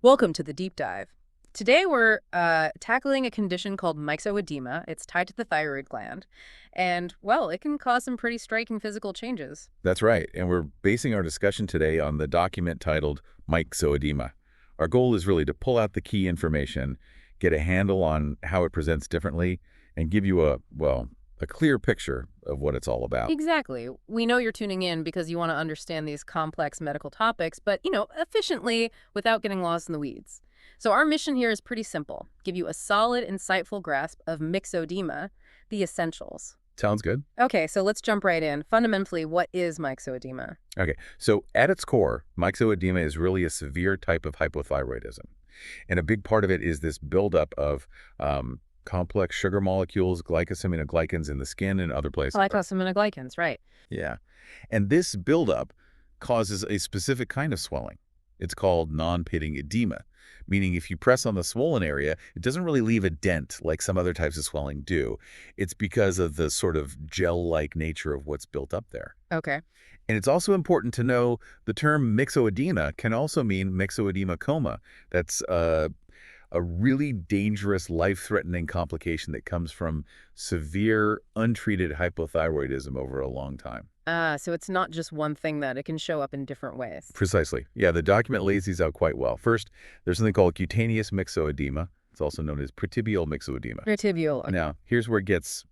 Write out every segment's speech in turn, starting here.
Welcome to the deep dive. Today we're tackling a condition called myxoedema. It's tied to the thyroid gland, and, well, it can cause some pretty striking physical changes. That's right, and we're basing our discussion today on the document titled Myxoedema. Our goal is really to pull out the key information, get a handle on how it presents differently, and give you a clear picture of what it's all about. Exactly. We know you're tuning in because you want to understand these complex medical topics, but, efficiently without getting lost in the weeds. So our mission here is pretty simple. Give you a solid, insightful grasp of myxoedema, the essentials. Sounds good? Okay, so let's jump right in. Fundamentally, what is myxoedema? Okay, so at its core, myxoedema is really a severe type of hypothyroidism. And a big part of it is this buildup of complex sugar molecules, glycosaminoglycans in the skin and other places. Glycosaminoglycans, right. Yeah. And this buildup causes a specific kind of swelling. It's called non-pitting edema, meaning if you press on the swollen area, it doesn't really leave a dent like some other types of swelling do. It's because of the sort of gel-like nature of what's built up there. Okay. And it's also important to know the term myxoedema can also mean myxoedema coma. That's a really dangerous, life-threatening complication that comes from severe, untreated hypothyroidism over a long time. So it's not just one thing that it can show up in different ways. Precisely. Yeah, the document lays these out quite well. First, there's something called cutaneous myxoedema. It's also known as pretibial myxoedema. Pretibial. Now, here's where it gets,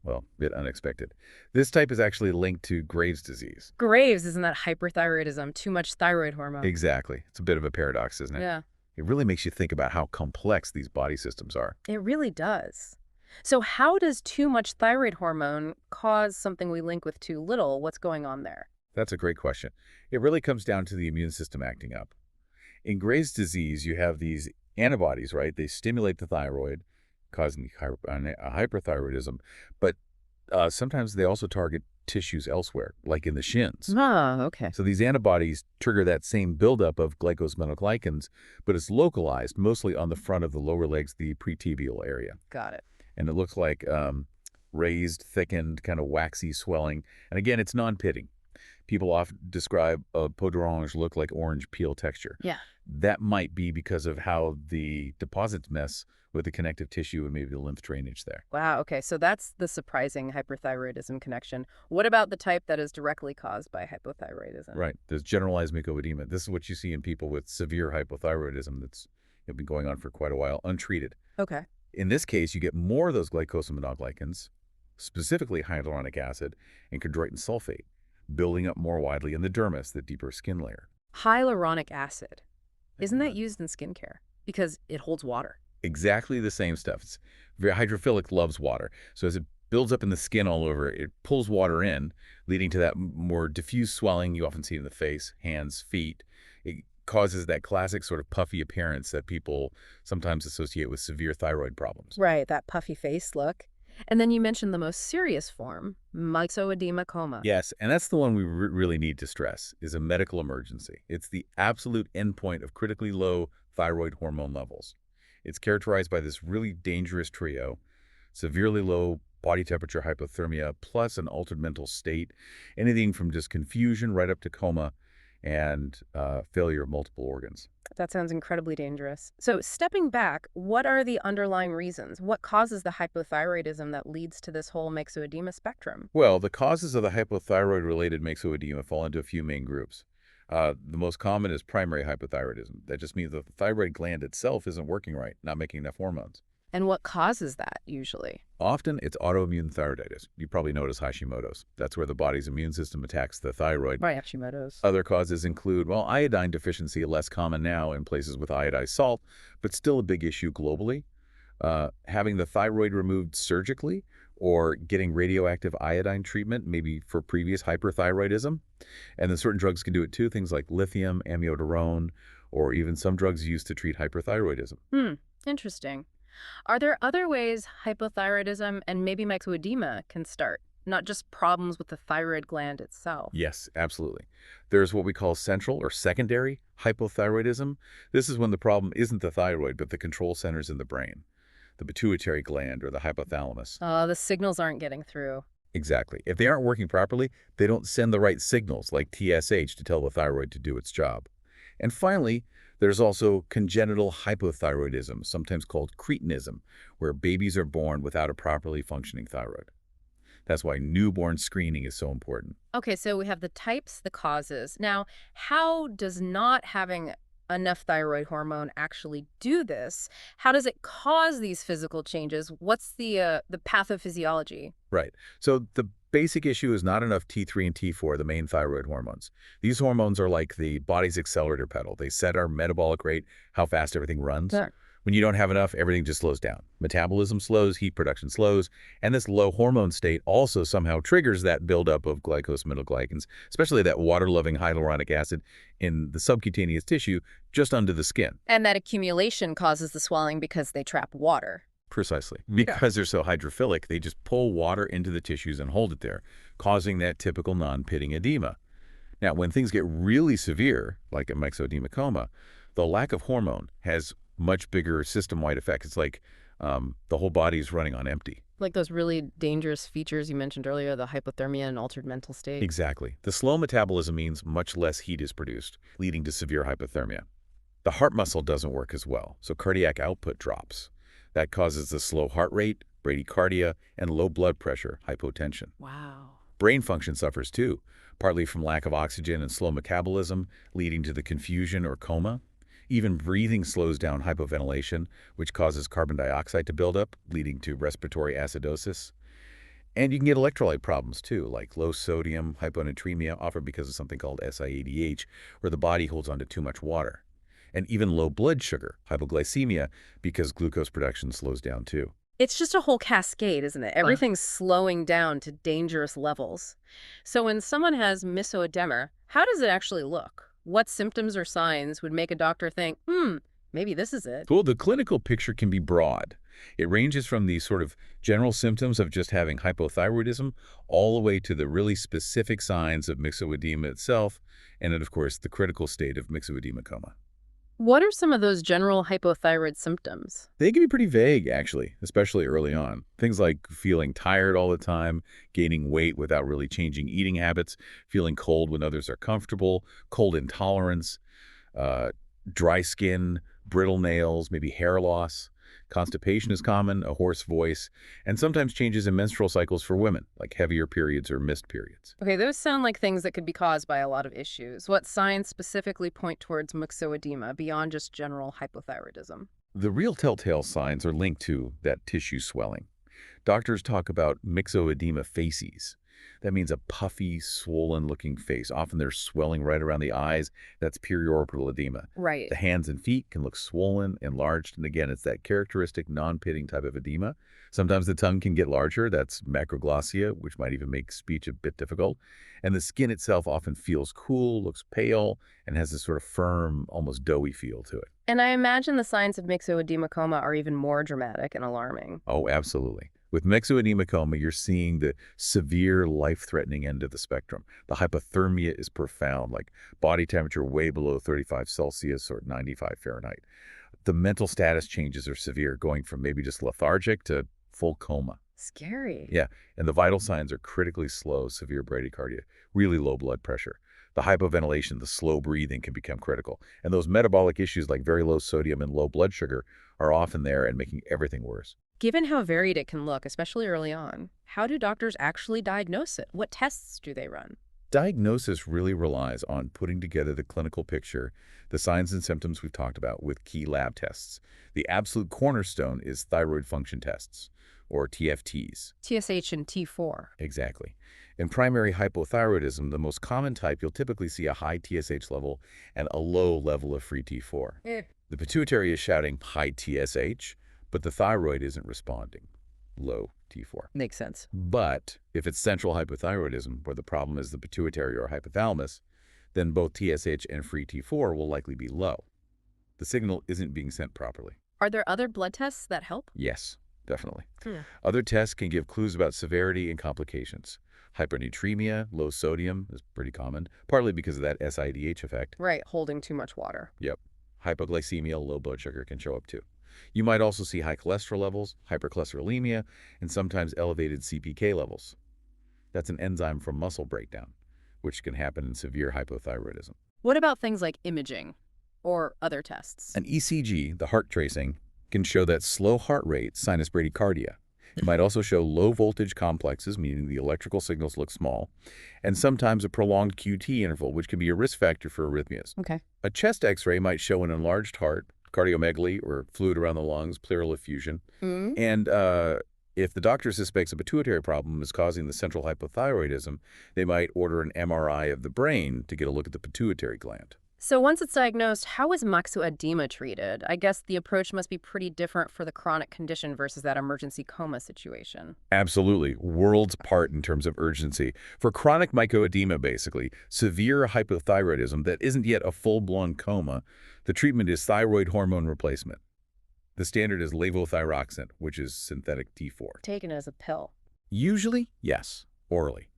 well, a bit unexpected. This type is actually linked to Graves' disease. Graves, isn't that hyperthyroidism? Too much thyroid hormone. Exactly. It's a bit of a paradox, isn't it? Yeah, It really makes you think about how complex these body systems are. it really does. So how does too much thyroid hormone cause something we link with too little? What's going on there? That's a great question. It really comes down to the immune system acting up. In Graves' disease, you have these antibodies, right? They stimulate the thyroid, causing hyperthyroidism, but sometimes they also target tissues elsewhere, like in the shins. Ah, okay. So these antibodies trigger that same buildup of glycosaminoglycans, but it's localized mostly on the front of the lower legs, the pretibial area. Got it. And it looks like raised, thickened, kind of waxy swelling. And again, it's non-pitting. People often describe a peau d'orange look like orange peel texture. Yeah. That might be because of how the deposits mess with the connective tissue and maybe the lymph drainage there. Wow, okay, so that's the surprising hyperthyroidism connection. What about the type that is directly caused by hypothyroidism? Right. There's generalized myxoedema. This is what you see in people with severe hypothyroidism that's been going on for quite a while, untreated. Okay. In this case, you get more of those glycosaminoglycans, specifically hyaluronic acid and chondroitin sulfate, building up more widely in the dermis, the deeper skin layer. Hyaluronic acid. Isn't that used in skincare? Because it holds water. Exactly the same stuff. It's very hydrophilic, loves water. So as it builds up in the skin all over, it pulls water in, leading to that more diffuse swelling you often see in the face, hands, feet. It causes that classic sort of puffy appearance that people sometimes associate with severe thyroid problems. Right, that puffy face look. And then you mentioned the most serious form, myxoedema coma. Yes, and that's the one we really need to stress, is a medical emergency. It's the absolute endpoint of critically low thyroid hormone levels. It's characterized by this really dangerous trio: severely low body temperature hypothermia, plus an altered mental state, anything from just confusion right up to coma and failure of multiple organs. That sounds incredibly dangerous. So stepping back, what are the underlying reasons? What causes the hypothyroidism that leads to this whole myxoedema spectrum? Well, the causes of the hypothyroid-related myxoedema fall into a few main groups. The most common is primary hypothyroidism. That just means that the thyroid gland itself isn't working right, not making enough hormones. And what causes that usually? Often, it's autoimmune thyroiditis. You probably notice Hashimoto's. That's where the body's immune system attacks the thyroid. Right, Hashimoto's. Other causes include, well, iodine deficiency, less common now in places with iodized salt, but still a big issue globally. Having the thyroid removed surgically or getting radioactive iodine treatment, maybe for previous hyperthyroidism. And then certain drugs can do it too, things like lithium, amiodarone, or even some drugs used to treat hyperthyroidism. Interesting. Are there other ways hypothyroidism and maybe myxoedema can start? Not just problems with the thyroid gland itself. Yes, absolutely. There's what we call central or secondary hypothyroidism. This is when the problem isn't the thyroid, but the control centers in the brain, the pituitary gland or the hypothalamus. The signals aren't getting through. Exactly. If they aren't working properly, they don't send the right signals like TSH to tell the thyroid to do its job. And finally, There's also congenital hypothyroidism, sometimes called cretinism, where babies are born without a properly functioning thyroid. That's why newborn screening is so important. Okay, so we have the types, the causes. Now, how does not having enough thyroid hormone actually do this? How does it cause these physical changes? What's the pathophysiology? Right. So the basic issue is not enough T3 and T4, the main thyroid hormones. These hormones are like the body's accelerator pedal. They set our metabolic rate, how fast everything runs. Sure. When you don't have enough, everything just slows down. Metabolism slows, heat production slows, and this low hormone state also somehow triggers that buildup of glycosaminoglycans, especially that water-loving hyaluronic acid in the subcutaneous tissue just under the skin. And that accumulation causes the swelling because they trap water. Precisely. Yeah. Because they're so hydrophilic, they just pull water into the tissues and hold it there, causing that typical non-pitting edema. Now, when things get really severe, like a myxoedema coma, the lack of hormone has much bigger system-wide effects. It's like the whole body is running on empty. Like those really dangerous features you mentioned earlier, the hypothermia and altered mental state. Exactly. The slow metabolism means much less heat is produced, leading to severe hypothermia. The heart muscle doesn't work as well, so cardiac output drops. That causes the slow heart rate, bradycardia, and low blood pressure, hypotension. Wow. Brain function suffers too, partly from lack of oxygen and slow metabolism, leading to the confusion or coma. Even breathing slows down hypoventilation, which causes carbon dioxide to build up, leading to respiratory acidosis. And you can get electrolyte problems too, like low sodium hyponatremia, often because of something called SIADH, where the body holds onto too much water. And even low blood sugar, hypoglycemia, because glucose production slows down too. It's just a whole cascade, isn't it? Everything's slowing down to dangerous levels. So when someone has myxoedema, how does it actually look? What symptoms or signs would make a doctor think, maybe this is it? Well, the clinical picture can be broad. It ranges from the sort of general symptoms of just having hypothyroidism all the way to the really specific signs of myxoedema itself, and then, of course, the critical state of myxoedema coma. What are some of those general hypothyroid symptoms? They can be pretty vague, actually, especially early on. Things like feeling tired all the time, gaining weight without really changing eating habits, feeling cold when others are comfortable, cold intolerance, uh, dry skin, brittle nails, maybe hair loss. Constipation is common, a hoarse voice, and sometimes changes in menstrual cycles for women, like heavier periods or missed periods. Okay, those sound like things that could be caused by a lot of issues. What signs specifically point towards myxoedema beyond just general hypothyroidism? The real telltale signs are linked to that tissue swelling. Doctors talk about myxoedema facies. That means a puffy, swollen-looking face. Often there's swelling right around the eyes. That's periorbital edema. Right. The hands and feet can look swollen, enlarged, and again, it's that characteristic non-pitting type of edema. Sometimes the tongue can get larger. That's macroglossia, which might even make speech a bit difficult. And the skin itself often feels cool, looks pale, and has this sort of firm, almost doughy feel to it. And I imagine the signs of myxoedema coma are even more dramatic and alarming. Oh, absolutely. With myxoedema coma, you're seeing the severe, life-threatening end of the spectrum. The hypothermia is profound, like body temperature way below 35 Celsius or 95 Fahrenheit. The mental status changes are severe, going from maybe just lethargic to full coma. Scary. Yeah, and the vital signs are critically slow, severe bradycardia, really low blood pressure. The hypoventilation, the slow breathing can become critical. And those metabolic issues like very low sodium and low blood sugar are often there and making everything worse. Given how varied it can look, especially early on, how do doctors actually diagnose it? What tests do they run? Diagnosis really relies on putting together the clinical picture, the signs and symptoms we've talked about with key lab tests. The absolute cornerstone is thyroid function tests, or TFTs. TSH and T4. Exactly. In primary hypothyroidism, the most common type, you'll typically see a high TSH level and a low level of free T4. The pituitary is shouting high TSH, but the thyroid isn't responding. Low T4. Makes sense. But if it's central hypothyroidism, where the problem is the pituitary or hypothalamus, then both TSH and free T4 will likely be low. The signal isn't being sent properly. Are there other blood tests that help? Yes, definitely. Hmm. Other tests can give clues about severity and complications. Hypernatremia, low sodium is pretty common, partly because of that SIDH effect. Right, holding too much water. Yep. Hypoglycemia, low blood sugar can show up too. You might also see high cholesterol levels, hypercholesterolemia, and sometimes elevated CPK levels. That's an enzyme from muscle breakdown, which can happen in severe hypothyroidism. What about things like imaging? or other tests? An ECG, the heart tracing, can show that slow heart rate, sinus bradycardia. It might also show low voltage complexes, meaning the electrical signals look small, and sometimes a prolonged QT interval, which can be a risk factor for arrhythmias. Okay. A chest x-ray might show an enlarged heart, cardiomegaly, or fluid around the lungs, pleural effusion. Mm. And if the doctor suspects a pituitary problem is causing the central hypothyroidism, they might order an MRI of the brain to get a look at the pituitary gland. So once it's diagnosed, how is myxoedema treated? I guess the approach must be pretty different for the chronic condition versus that emergency coma situation. Absolutely. Worlds apart in terms of urgency. For chronic myxoedema, basically, severe hypothyroidism that isn't yet a full-blown coma, the treatment is thyroid hormone replacement. The standard is levothyroxine, which is synthetic T4. Taken as a pill. Usually, yes, orally.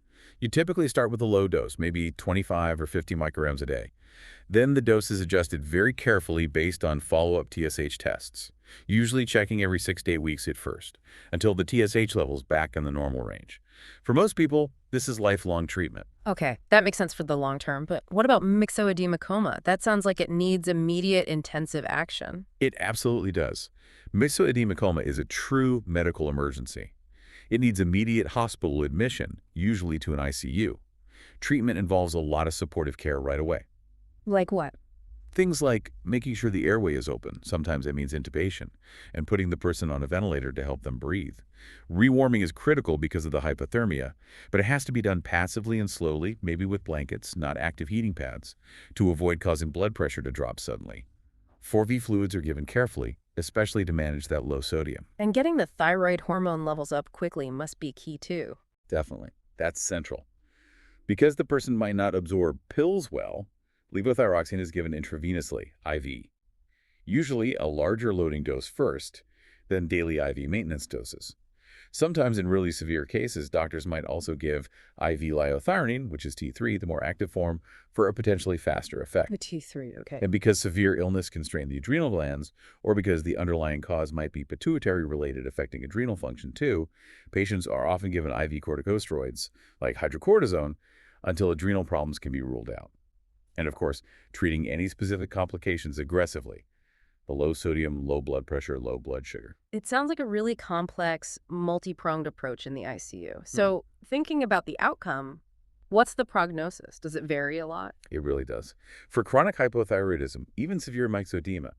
You typically start with a low dose, maybe 25 or 50 micrograms a day. Then the dose is adjusted very carefully based on follow-up TSH tests, usually checking every 6 to 8 weeks at first, until the TSH level is back in the normal range. For most people, this is lifelong treatment. Okay, that makes sense for the long term, but what about myxoedema coma? That sounds like it needs immediate intensive action. It absolutely does. Myxoedema coma is a true medical emergency. It needs immediate hospital admission, usually to an ICU. Treatment involves a lot of supportive care right away. Like what? Things like making sure the airway is open, sometimes that means intubation, and putting the person on a ventilator to help them breathe. Rewarming is critical because of the hypothermia, but it has to be done passively and slowly, maybe with blankets, not active heating pads, to avoid causing blood pressure to drop suddenly. 4V fluids are given carefully, especially to manage that low sodium. And getting the thyroid hormone levels up quickly must be key too. Definitely. That's central. Because the person might not absorb pills well, levothyroxine is given intravenously, IV. Usually a larger loading dose first, then daily IV maintenance doses. Sometimes in really severe cases, doctors might also give IV liothyronine, which is T3, the more active form, for a potentially faster effect. The T3, okay. And because severe illness can strain the adrenal glands, or because the underlying cause might be pituitary-related affecting adrenal function too, patients are often given IV corticosteroids, like hydrocortisone, until adrenal problems can be ruled out. And of course, treating any specific complications aggressively. The low sodium, low blood pressure, low blood sugar. It sounds like a really complex, multi-pronged approach in the ICU. So thinking about the outcome, what's the prognosis? Does it vary a lot? It really does. For chronic hypothyroidism, even severe myxoedema,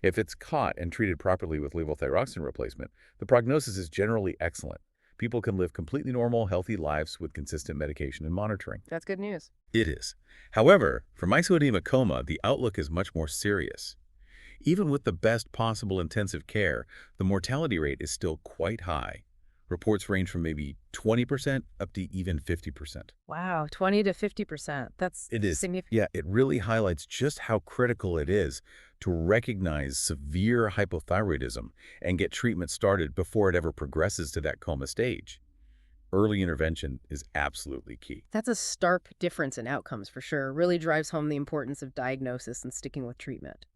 if it's caught and treated properly with levothyroxine replacement, the prognosis is generally excellent. People can live completely normal, healthy lives with consistent medication and monitoring. That's good news. It is. However, for myxoedema coma, the outlook is much more serious. Even with the best possible intensive care, the mortality rate is still quite high. Reports range from maybe 20% up to even 50%. Wow, 20 to 50%. That's It is. significant. Yeah, it really highlights just how critical it is to recognize severe hypothyroidism and get treatment started before it ever progresses to that coma stage. Early intervention is absolutely key. That's a stark difference in outcomes for sure. Really drives home the importance of diagnosis and sticking with treatment.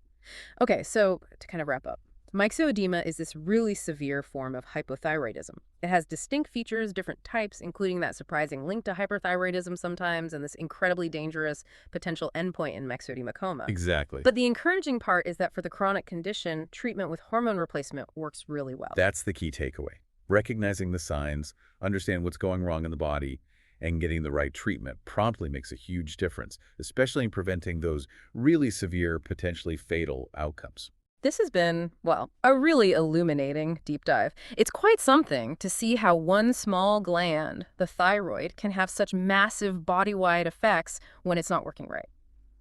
Okay, so to kind of wrap up, myxoedema is this really severe form of hypothyroidism. It has distinct features, different types, including that surprising link to hyperthyroidism sometimes and this incredibly dangerous potential endpoint in myxoedema coma. Exactly. But the encouraging part is that for the chronic condition, treatment with hormone replacement works really well. That's the key takeaway. Recognizing the signs, understand what's going wrong in the body, and getting the right treatment promptly makes a huge difference, especially in preventing those really severe, potentially fatal outcomes. This has been, well, a really illuminating deep dive. It's quite something to see how one small gland, the thyroid, can have such massive body-wide effects when it's not working right.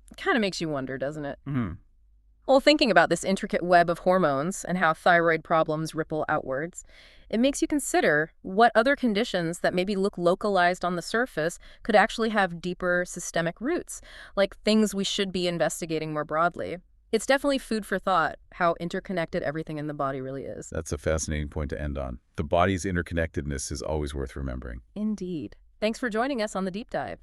It kind of makes you wonder, doesn't it? Well, thinking about this intricate web of hormones and how thyroid problems ripple outwards, it makes you consider what other conditions that maybe look localized on the surface could actually have deeper systemic roots, like things we should be investigating more broadly. It's definitely food for thought, how interconnected everything in the body really is. That's a fascinating point to end on. The body's interconnectedness is always worth remembering. Indeed. Thanks for joining us on the Deep Dive.